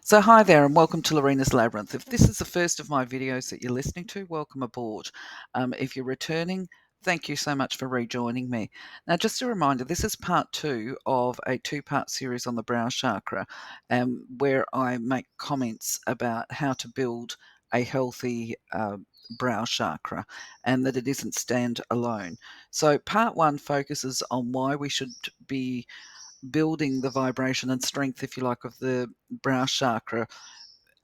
So hi there and welcome to Lorena's Labyrinth. If this is the first of my videos that you're listening to, welcome aboard. If you're returning, thank you so much for rejoining me. Now just a reminder, this is part 2 of a 2-part series on the Brow Chakra, where I make comments about how to build a healthy brow chakra and that it isn't stand alone. So part 1 focuses on why we should be building the vibration and strength, if you like, of the brow chakra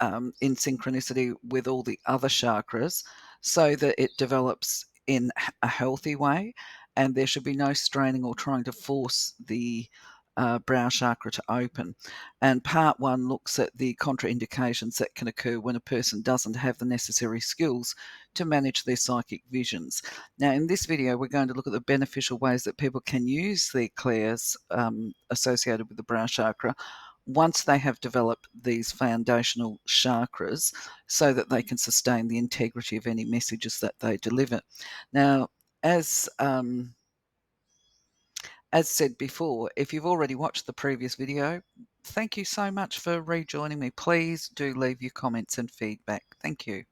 in synchronicity with all the other chakras so that it develops in a healthy way. And there should be no straining or trying to force the brow chakra to open. And part 1 looks at the contraindications that can occur when a person doesn't have the necessary skills to manage their psychic visions. Now, in this video, we're going to look at the beneficial ways that people can use their clairs associated with the brow chakra once they have developed these foundational chakras so that they can sustain the integrity of any messages that they deliver. Now, as said before, if you've already watched the previous video, thank you so much for rejoining me. Please do leave your comments and feedback. Thank you.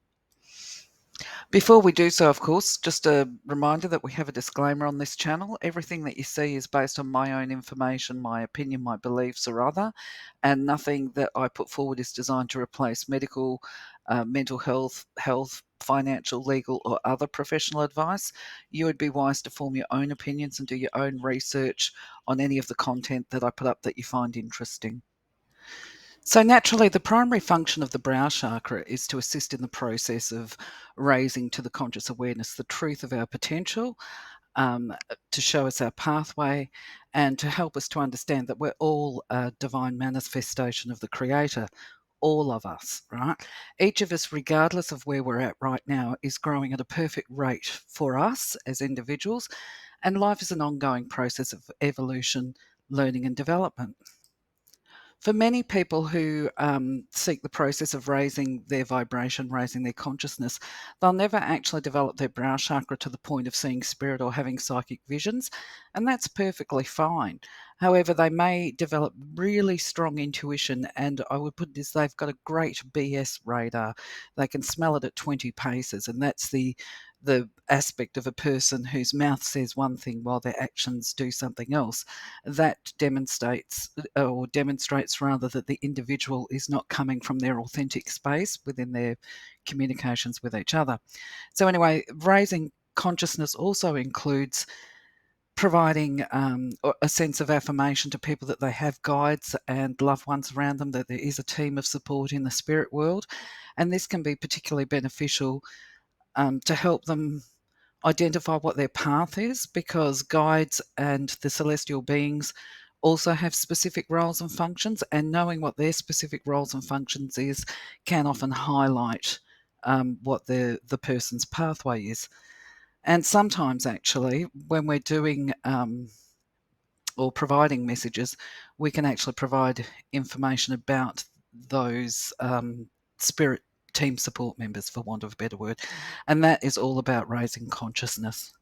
Before we do so, of course, just a reminder that we have a disclaimer on this channel. Everything that you see is based on my own information, my opinion, my beliefs or other, and nothing that I put forward is designed to replace medical, mental health, financial, legal or other professional advice. You would be wise to form your own opinions and do your own research on any of the content that I put up that you find interesting. So naturally, the primary function of the brow chakra is to assist in the process of raising to the conscious awareness the truth of our potential, to show us our pathway, and to help us to understand that we're all a divine manifestation of the Creator. All of us, right? Each of us, regardless of where we're at right now, is growing at a perfect rate for us as individuals, and life is an ongoing process of evolution, learning, and development. For many people who seek the process of raising their vibration, raising their consciousness, they'll never actually develop their brow chakra to the point of seeing spirit or having psychic visions, and that's perfectly fine. However, they may develop really strong intuition, and I would put it as they've got a great BS radar. They can smell it at 20 paces, and that's the aspect of a person whose mouth says one thing while their actions do something else. That demonstrates rather that the individual is not coming from their authentic space within their communications with each other. So anyway, raising consciousness also includes providing a sense of affirmation to people that they have guides and loved ones around them, that there is a team of support in the spirit world. And this can be particularly beneficial to help them identify what their path is, because guides and the celestial beings also have specific roles and functions, and knowing what their specific roles and functions is can often highlight what the person's pathway is. And sometimes actually when we're doing or providing messages, we can actually provide information about those spirit team support members, for want of a better word, and that is all about raising consciousness.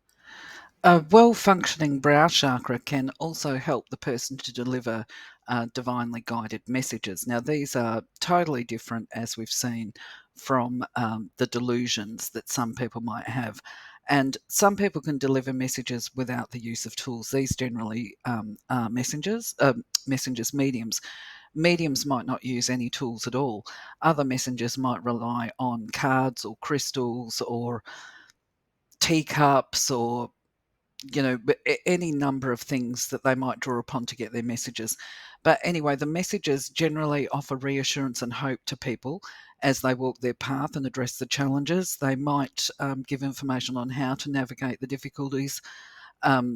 A well-functioning brow chakra can also help the person to deliver divinely guided messages. Now, these are totally different, as we've seen, from the delusions that some people might have. And some people can deliver messages without the use of tools. These generally are messengers, mediums. Mediums might not use any tools at all. Other messengers might rely on cards or crystals or teacups or any number of things that they might draw upon to get their messages. But anyway, the messages generally offer reassurance and hope to people as they walk their path and address the challenges. They might give information on how to navigate the difficulties.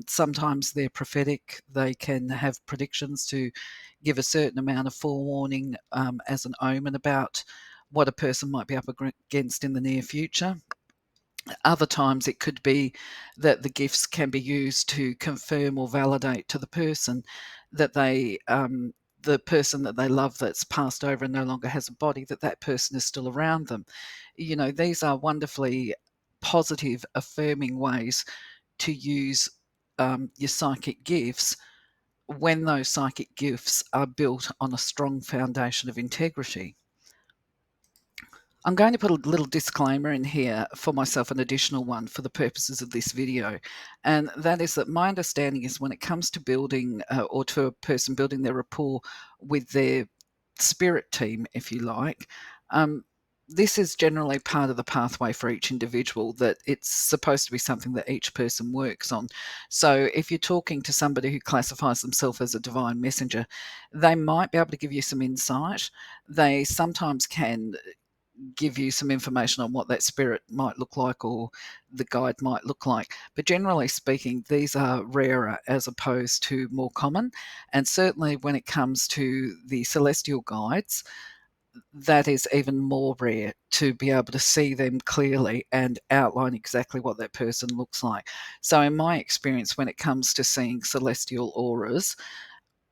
Sometimes they're prophetic. They can have predictions to give a certain amount of forewarning as an omen about what a person might be up against in the near future. Other times it could be that the gifts can be used to confirm or validate to the person that the person that they love that's passed over and no longer has a body, that person is still around them. These are wonderfully positive, affirming ways to use your psychic gifts when those psychic gifts are built on a strong foundation of integrity. I'm going to put a little disclaimer in here for myself, an additional one for the purposes of this video. And that is that my understanding is when it comes to building or to a person building their rapport with their spirit team, if you like, this is generally part of the pathway for each individual, that it's supposed to be something that each person works on. So if you're talking to somebody who classifies themselves as a divine messenger, they might be able to give you some insight. They sometimes can give you some information on what that spirit might look like or the guide might look like. But generally speaking, these are rarer as opposed to more common. And certainly when it comes to the celestial guides, that is even more rare, to be able to see them clearly and outline exactly what that person looks like. So in my experience, when it comes to seeing celestial auras,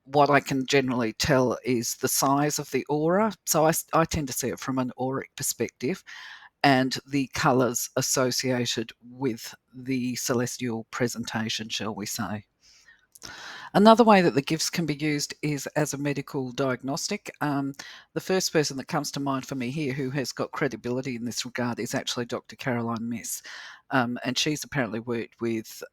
what I can generally tell is the size of the aura. So I tend to see it from an auric perspective and the colours associated with the celestial presentation, shall we say. Another way that the gifts can be used is as a medical diagnostic. The first person that comes to mind for me here who has got credibility in this regard is actually Dr. Caroline Miss. And she's apparently worked with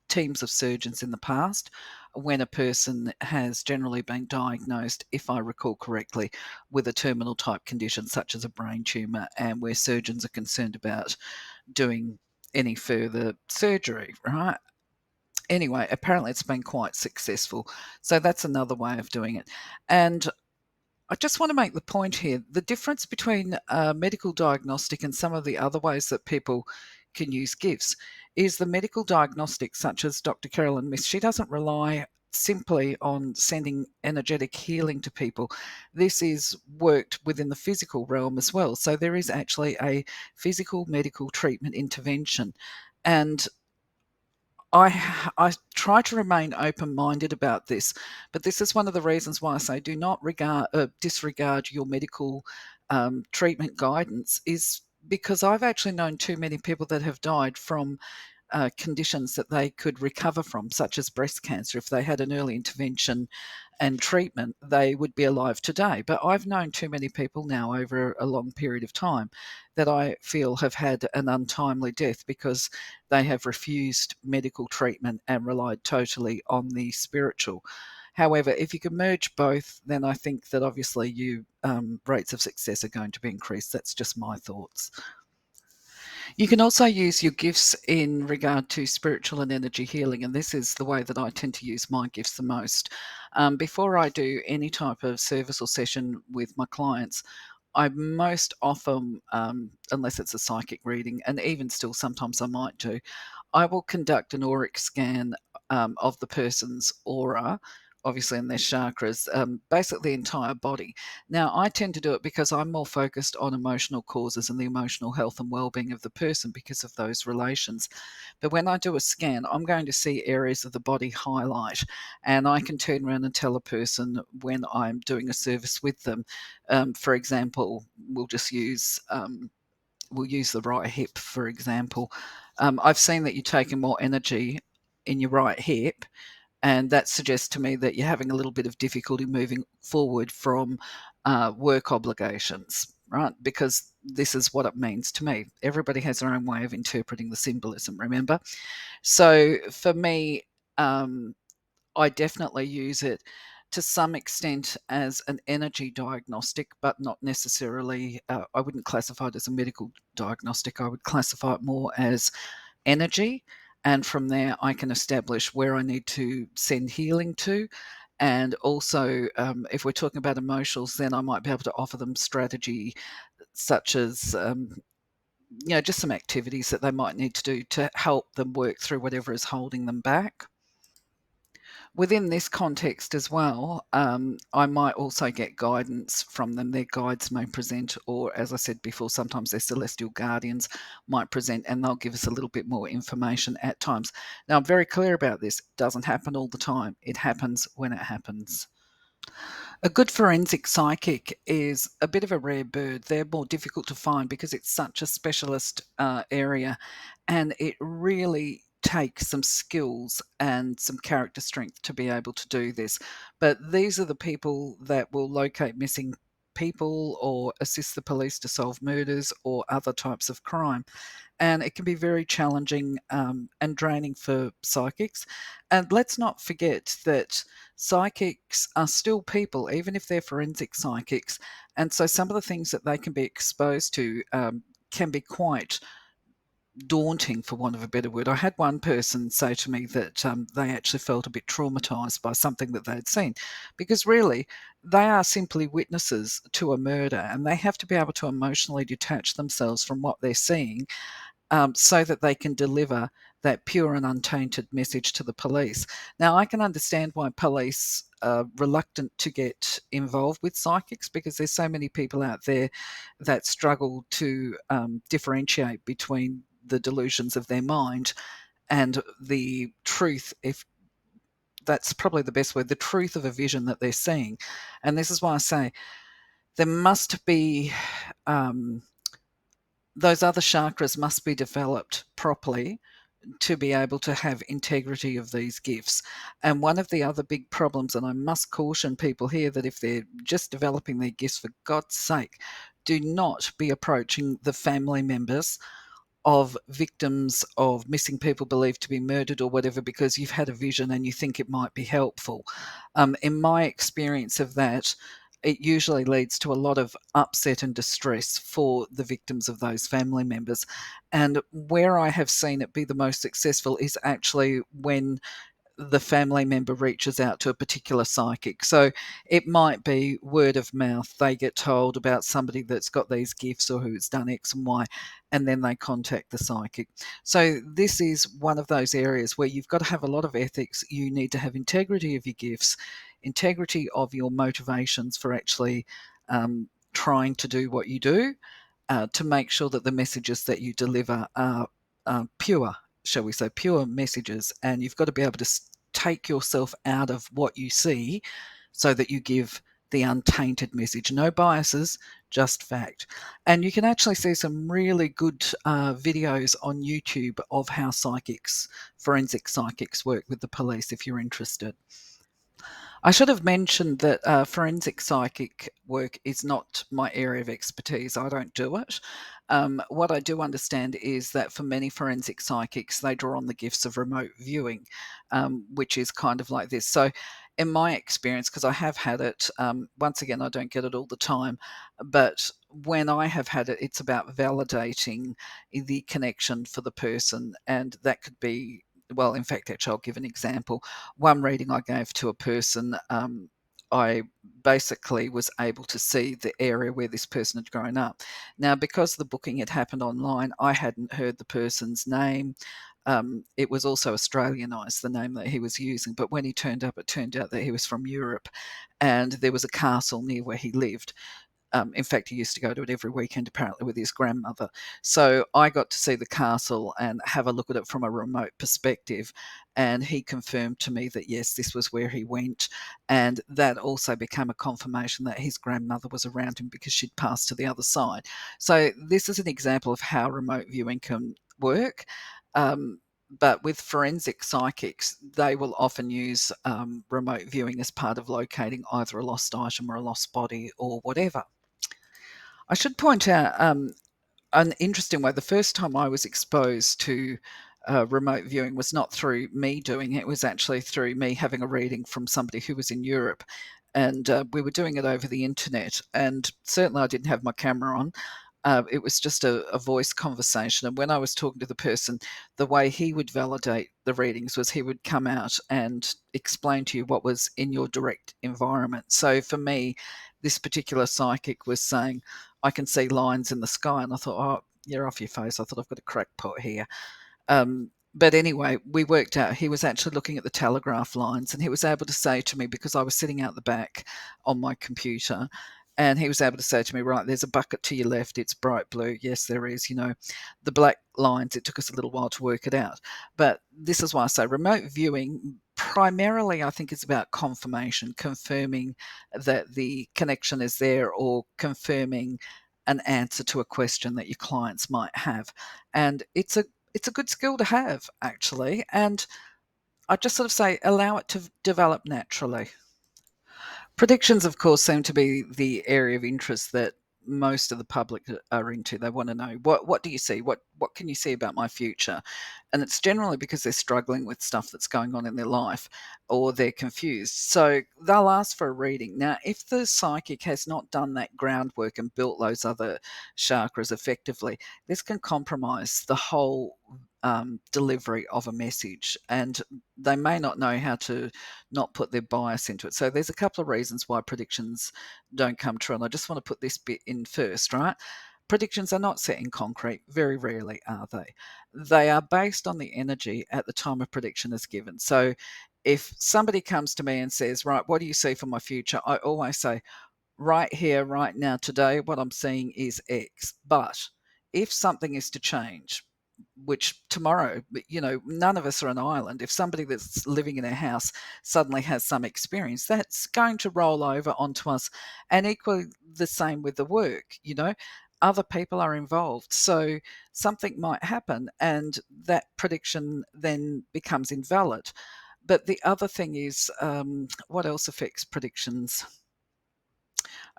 teams of surgeons in the past when a person has generally been diagnosed, if I recall correctly, with a terminal type condition such as a brain tumour, and where surgeons are concerned about doing any further surgery, right? Anyway, apparently it's been quite successful. So that's another way of doing it. And I just want to make the point here, the difference between medical diagnostic and some of the other ways that people can use gifts is the medical diagnostic, such as Dr. Carolyn Miss. She doesn't rely simply on sending energetic healing to people. This is worked within the physical realm as well. So there is actually a physical medical treatment intervention. And I try to remain open-minded about this, but this is one of the reasons why I say do not disregard your medical treatment guidance, is because I've actually known too many people that have died from conditions that they could recover from, such as breast cancer. If they had an early intervention and treatment, they would be alive today. But I've known too many people now over a long period of time that I feel have had an untimely death because they have refused medical treatment and relied totally on the spiritual. However, if you can merge both, then I think that obviously you rates of success are going to be increased. That's just my thoughts. You can also use your gifts in regard to spiritual and energy healing, and this is the way that I tend to use my gifts the most. Before I do any type of service or session with my clients, I most often, unless it's a psychic reading, and even still sometimes I might do, I will conduct an auric scan of the person's aura, obviously in their chakras, basically the entire body. Now, I tend to do it because I'm more focused on emotional causes and the emotional health and well-being of the person because of those relations. But when I do a scan, I'm going to see areas of the body highlight, and I can turn around and tell a person when I'm doing a service with them. For example, we'll use the right hip, for example. I've seen that you're taking more energy in your right hip, and that suggests to me that you're having a little bit of difficulty moving forward from work obligations, right? Because this is what it means to me. Everybody has their own way of interpreting the symbolism, remember? So for me, I definitely use it to some extent as an energy diagnostic, but not necessarily, I wouldn't classify it as a medical diagnostic. I would classify it more as energy. And from there, I can establish where I need to send healing to. And also, if we're talking about emotions, then I might be able to offer them strategy such as, just some activities that they might need to do to help them work through whatever is holding them back. Within this context as well, I might also get guidance from them. Their guides may present, or as I said before, sometimes their celestial guardians might present and they'll give us a little bit more information at times. Now, I'm very clear about this. It doesn't happen all the time. It happens when it happens. A good forensic psychic is a bit of a rare bird. They're more difficult to find because it's such a specialist area, and it really take some skills and some character strength to be able to do this. But these are the people that will locate missing people or assist the police to solve murders or other types of crime. And it can be very challenging and draining for psychics. And let's not forget that psychics are still people, even if they're forensic psychics. And so some of the things that they can be exposed to can be quite daunting, for want of a better word. I had one person say to me that they actually felt a bit traumatized by something that they'd seen, because really they are simply witnesses to a murder and they have to be able to emotionally detach themselves from what they're seeing, so that they can deliver that pure and untainted message to the police. Now, I can understand why police are reluctant to get involved with psychics, because there's so many people out there that struggle to differentiate between the delusions of their mind and the truth, if that's probably the best word, the truth of a vision that they're seeing. And this is why I say there must be those other chakras must be developed properly to be able to have integrity of these gifts. And one of the other big problems, and I must caution people here that if they're just developing their gifts, for God's sake, do not be approaching the family members of victims of missing people believed to be murdered or whatever because you've had a vision and you think it might be helpful. In my experience of that, it usually leads to a lot of upset and distress for the victims of those family members. And where I have seen it be the most successful is actually when the family member reaches out to a particular psychic. So it might be word of mouth. They get told about somebody that's got these gifts or who's done X and Y, and then they contact the psychic. So this is one of those areas where you've got to have a lot of ethics. You need to have integrity of your gifts, integrity of your motivations for actually trying to do what you do, to make sure that the messages that you deliver are pure, shall we say, pure messages. And you've got to be able to take yourself out of what you see so that you give the untainted message. No biases, just fact. And you can actually see some really good videos on YouTube of how psychics, forensic psychics, work with the police if you're interested. I should have mentioned that forensic psychic work is not my area of expertise. I don't do it. What I do understand is that for many forensic psychics, they draw on the gifts of remote viewing, which is kind of like this. So, in my experience, because I have had it, once again, I don't get it all the time, but when I have had it, it's about validating the connection for the person. And that could be, well, in fact, actually, I'll give an example. One reading I gave to a person, I basically was able to see the area where this person had grown up. Now, because the booking had happened online, I hadn't heard the person's name. It was also Australianised, the name that he was using. But when he turned up, it turned out that he was from Europe, and there was a castle near where he lived. In fact, he used to go to it every weekend, apparently, with his grandmother. So I got to see the castle and have a look at it from a remote perspective. And he confirmed to me that, yes, this was where he went. And that also became a confirmation that his grandmother was around him because she'd passed to the other side. So this is an example of how remote viewing can work. But with forensic psychics, they will often use remote viewing as part of locating either a lost item or a lost body or whatever. I should point out an interesting way. The first time I was exposed to remote viewing was not through me doing it. It was actually through me having a reading from somebody who was in Europe. And we were doing it over the internet. And certainly I didn't have my camera on. It was just a voice conversation. And when I was talking to the person, the way he would validate the readings was he would come out and explain to you what was in your direct environment. So for me, this particular psychic was saying, I can see lines in the sky. And I thought, oh, you're off your face. I thought I've got a crackpot here. But anyway, we worked out he was actually looking at the telegraph lines, and he was able to say to me, because I was sitting out the back on my computer, and he was able to say to me, right, there's a bucket to your left, it's bright blue. Yes, there is. The black lines, it took us a little while to work it out. But this is why I say remote viewing primarily, I think, is about confirmation, confirming that the connection is there, or confirming an answer to a question that your clients might have. And it's it's a good skill to have, actually. And I just sort of say allow it to develop naturally. Predictions, of course, seem to be the area of interest that most of the public are into. They want to know what do you see? What can you see about my future? And it's generally because they're struggling with stuff that's going on in their life or they're confused. So they'll ask for a reading. Now, if the psychic has not done that groundwork and built those other chakras effectively, this can compromise the whole delivery of a message, and they may not know how to not put their bias into it. So there's a couple of reasons why predictions don't come true. And I just want to put this bit in first, right? Predictions are not set in concrete. Very rarely are they. They are based on the energy at the time a prediction is given. So if somebody comes to me and says, right, what do you see for my future? I always say, right here, right now, today, what I'm seeing is X. But if something is to change, which tomorrow, none of us are an island. If somebody that's living in a house suddenly has some experience, that's going to roll over onto us. And equally the same with the work, other people are involved. So something might happen and that prediction then becomes invalid. But the other thing is, what else affects predictions?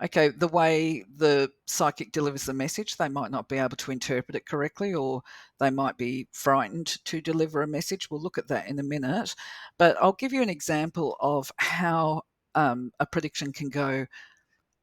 Okay, the way the psychic delivers the message, they might not be able to interpret it correctly, or they might be frightened to deliver a message. We'll look at that in a minute. But I'll give you an example of how a prediction can go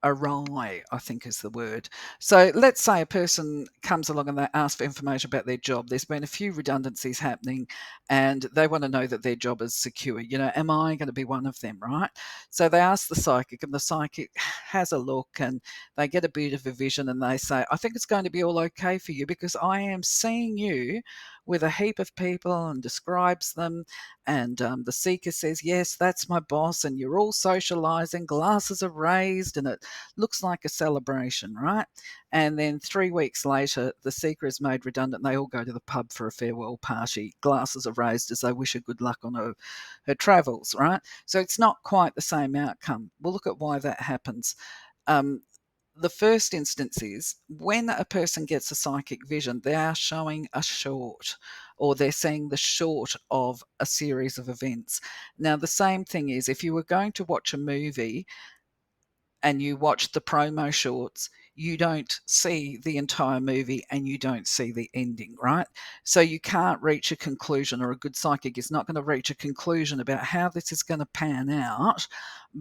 awry, I think is the word. So let's say a person comes along and they ask for information about their job. There's been a few redundancies happening and they want to know that their job is secure. Am I going to be one of them, right? So they ask the psychic and the psychic has a look and they get a bit of a vision and they say, I think it's going to be all okay for you because I am seeing you with a heap of people, and describes them. And the seeker says, yes, that's my boss. And you're all socializing, glasses are raised, and it looks like a celebration, right? And then 3 weeks later, the seeker is made redundant. They all go to the pub for a farewell party. Glasses are raised as they wish her good luck on her travels, right? So it's not quite the same outcome. We'll look at why that happens. Um, the first instance is when a person gets a psychic vision, they are showing a short, or they're seeing the short of a series of events. Now, the same thing is if you were going to watch a movie and you watch the promo shorts, you don't see the entire movie and you don't see the ending, right? So you can't reach a conclusion, or a good psychic is not going to reach a conclusion about how this is going to pan out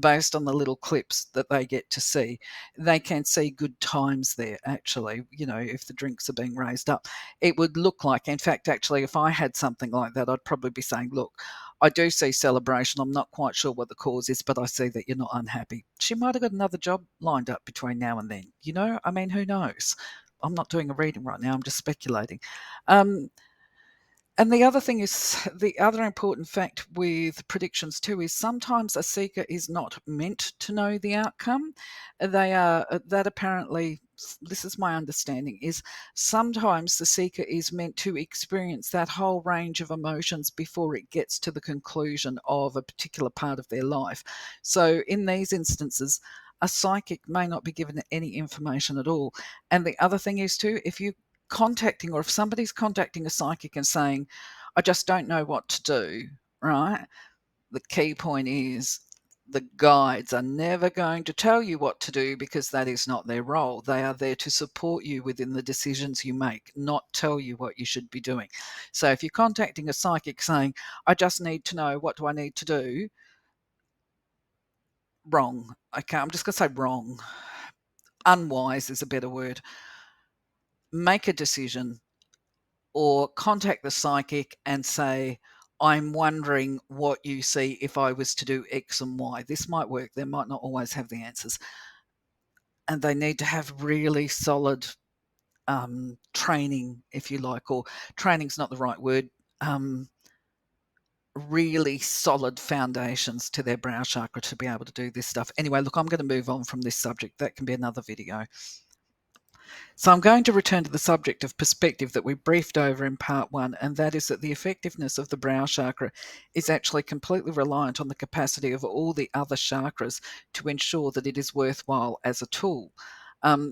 based on the little clips that they get to see. They can see good times there, actually, if the drinks are being raised up. It would look like, in fact, actually, if I had something like that, I'd probably be saying, look, I do see celebration. I'm not quite sure what the cause is, but I see that you're not unhappy. She might have got another job lined up between now and then. I mean, who knows? I'm not doing a reading right now. I'm just speculating. Um, and the other thing is, the other important fact with predictions too is sometimes a seeker is not meant to know the outcome. They are, that apparently, this is my understanding, is sometimes the seeker is meant to experience that whole range of emotions before it gets to the conclusion of a particular part of their life. So in these instances, a psychic may not be given any information at all. And the other thing is too, if somebody's contacting a psychic and saying, I just don't know what to do, right? The key point is the guides are never going to tell you what to do because that is not their role. They are there to support you within the decisions you make, not tell you what you should be doing. So if you're contacting a psychic saying, I just need to know, what do I need to do? Wrong. Okay, I'm just going to say wrong. Unwise is a better word. Make a decision, or contact the psychic and say, I'm wondering what you see if I was to do X and Y. This might work. They might not always have the answers. And they need to have really solid training, if you like, or training's not the right word, really solid foundations to their brow chakra to be able to do this stuff. Anyway, look, I'm going to move on from this subject. That can be another video. So I'm going to return to the subject of perspective that we briefed over in part one, and that is that the effectiveness of the brow chakra is actually completely reliant on the capacity of all the other chakras to ensure that it is worthwhile as a tool.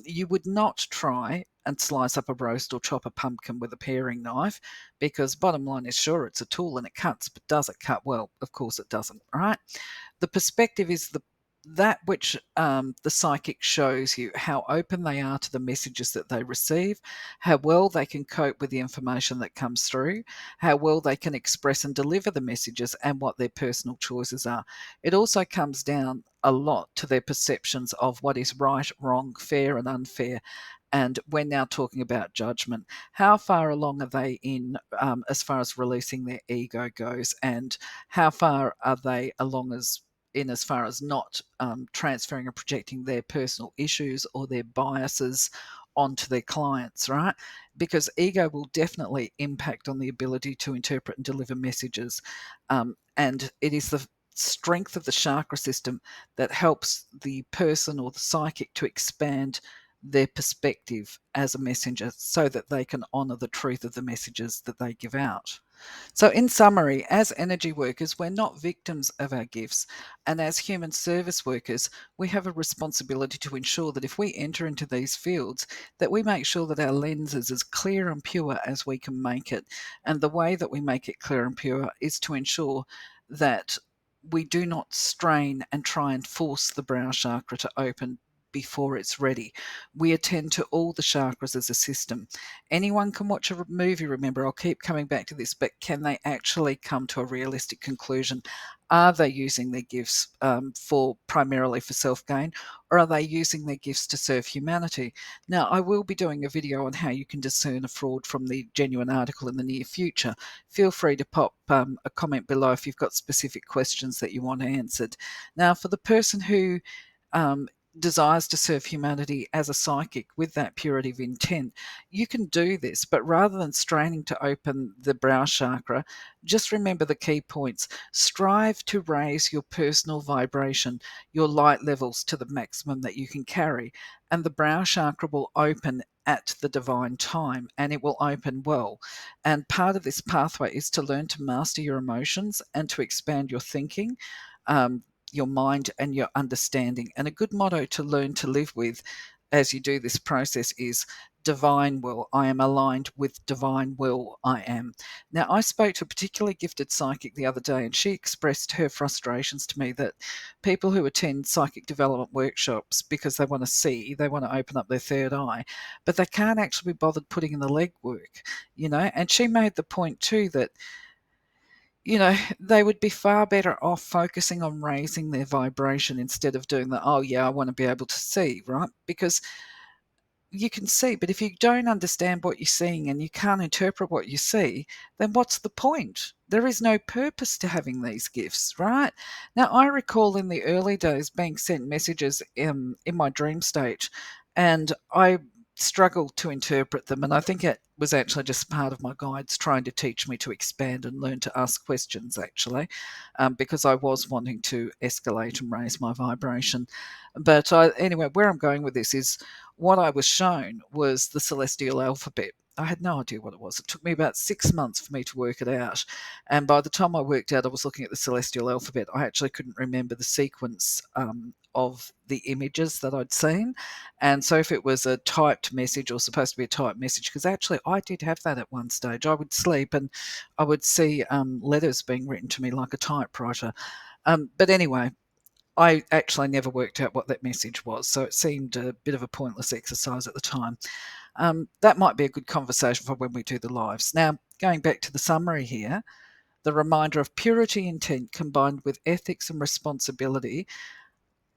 You would not try and slice up a roast or chop a pumpkin with a paring knife, because bottom line is, sure, it's a tool and it cuts, but does it cut well? Of course it doesn't, right? The perspective is that which the psychic shows you how open they are to the messages that they receive, how well they can cope with the information that comes through, how well they can express and deliver the messages, and what their personal choices are. It also comes down a lot to their perceptions of what is right, wrong, fair, and unfair. And we're now talking about judgment. How far along are they in as far as releasing their ego goes, and how far are they along as far as not transferring or projecting their personal issues or their biases onto their clients, right? Because ego will definitely impact on the ability to interpret and deliver messages. And it is the strength of the chakra system that helps the person or the psychic to expand their perspective as a messenger so that they can honor the truth of the messages that they give out. So, in summary, as energy workers, we're not victims of our gifts. And as human service workers, we have a responsibility to ensure that if we enter into these fields, that we make sure that our lens is as clear and pure as we can make it. And the way that we make it clear and pure is to ensure that we do not strain and try and force the brow chakra to open before it's ready. We attend to all the chakras as a system. Anyone can watch a movie, remember, I'll keep coming back to this, but can they actually come to a realistic conclusion? Are they using their gifts for primarily for self-gain, or are they using their gifts to serve humanity? Now, I will be doing a video on how you can discern a fraud from the genuine article in the near future. Feel free to pop a comment below if you've got specific questions that you want answered. Now, for the person who um, desires to serve humanity as a psychic with that purity of intent, you can do this, but rather than straining to open the brow chakra, just remember the key points. Strive to raise your personal vibration, your light levels to the maximum that you can carry, and the brow chakra will open at the divine time, and it will open well. And part of this pathway is to learn to master your emotions and to expand your thinking, your mind, and your understanding. And a good motto to learn to live with as you do this process is divine will. I am aligned with divine will. I am. Now, I spoke to a particularly gifted psychic the other day, and she expressed her frustrations to me that people who attend psychic development workshops because they want to see, they want to open up their third eye, but they can't actually be bothered putting in the legwork, And she made the point too that they would be far better off focusing on raising their vibration instead of doing the, oh, yeah, I want to be able to see, right? Because you can see, but if you don't understand what you're seeing and you can't interpret what you see, then what's the point? There is no purpose to having these gifts, right? Now, I recall in the early days being sent messages in my dream state, and I struggled to interpret them. And I think it was actually just part of my guides trying to teach me to expand and learn to ask questions, actually, because I was wanting to escalate and raise my vibration. But anyway, where I'm going with this is what I was shown was the celestial alphabet. I had no idea what it was. It took me about 6 months for me to work it out. And by the time I worked out I was looking at the celestial alphabet, I actually couldn't remember the sequence of the images that I'd seen. And so if it was a typed message or supposed to be a typed message, because actually I did have that at one stage. I would sleep and I would see letters being written to me like a typewriter. But anyway, I actually never worked out what that message was, so it seemed a bit of a pointless exercise at the time. That might be a good conversation for when we do the lives. Now, going back to the summary here, the reminder of purity intent combined with ethics and responsibility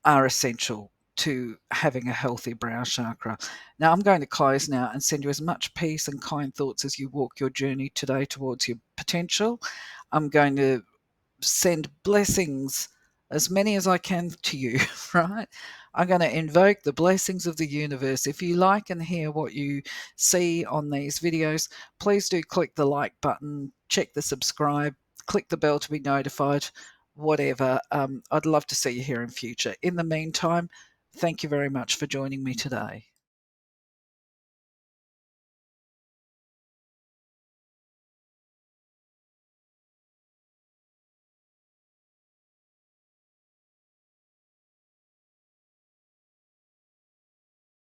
are essential to having a healthy brow chakra. Now, I'm going to close now and send you as much peace and kind thoughts as you walk your journey today towards your potential. I'm going to send blessings, as many as I can, to you, right? I'm going to invoke the blessings of the universe. If you like and hear what you see on these videos, please do click the like button, check the subscribe, click the bell to be notified, whatever. I'd love to see you here in future. In the meantime, thank you very much for joining me today.